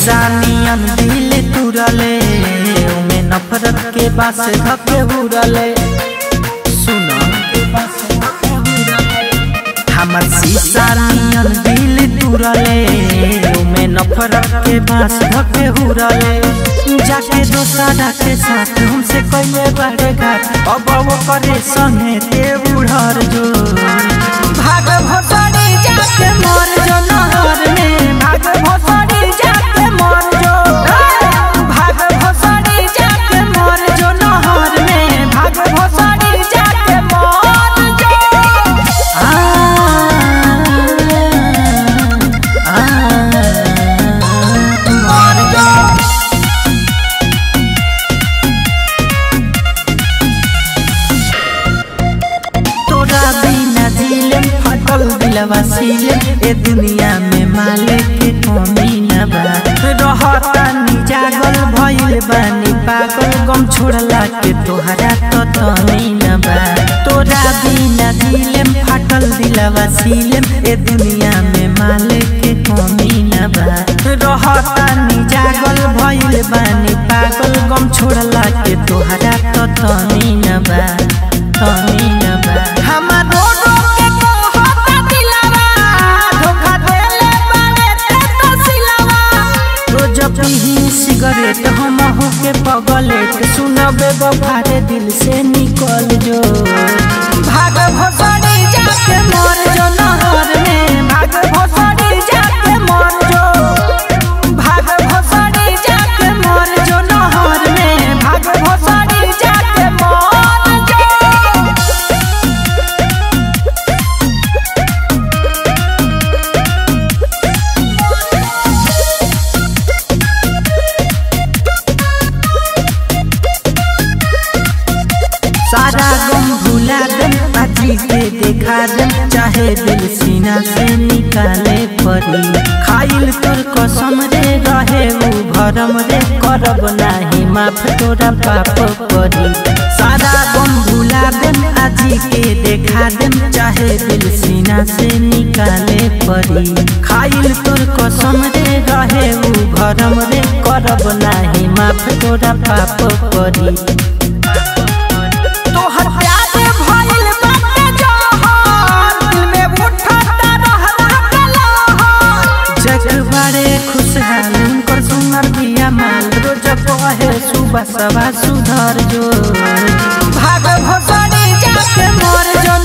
शीशा नियन दिल तुरले में नफरत के बास धके उड़ले सुना हमर शीशा नियन दिल तुरले में नफरत के बास धके उड़ले जाके दोसरा के साथ हमसे कइले बारे घाट अब वो करे संगे ते उड़र जो भाग भसड़ी जाके मर जो नहर में भाग भसड़ी जाके मर जो भाग भसड़ी जाके मर जो नहर में भाग भसड़ी जाके मर जो मर जो तोरा बिना दिलम फटल दिलवा सीलम ए दुनिया में मालिक के कमी न बा रहता नि जागल भइल बानी पागल गम छोड़ला के तोहरा तो तनी न बा तोरा बिना दिलम फटल दिलवा सीलम ए दुनिया में मालिक के कमी न बा रहता नि जागल भइल बानी पागल गम छोड़ला के तोहरा तो तनी न बा तनी न बा हमारो के कहता दिलवा धोखा देले बारे ते तो सिलवा रोज पीही सिगरेट हम हो के पगलेट सुनबे बफारे दिल से निकल जो भाग भसड़ी जाके मर जो नहर में भाग भसड़ी जाके मर जो भाग भसड़ी जाके मर जो नहर में भाग भसड़ी जाके मर जो सारा गम भुला दम पाची के देखा दम चाहे दिल सीना से निकाले पड़ी खाइल तोर कसम रे रहे उ भरम रे करब नाही माफ तोरा पाप पड़ी सारा गम भुला दम आजी के देखा दम चाहे दिल सीना से निकाले पड़ी खाइल तोर कसम रे रहे उ भरम रे करब नाही माफ तोरा पाप पड़ी खुशहाल उनकर सुनर बिया माल रोज कहे सुबह सवा सुधर जो भाग भसड़ी जाके मर जो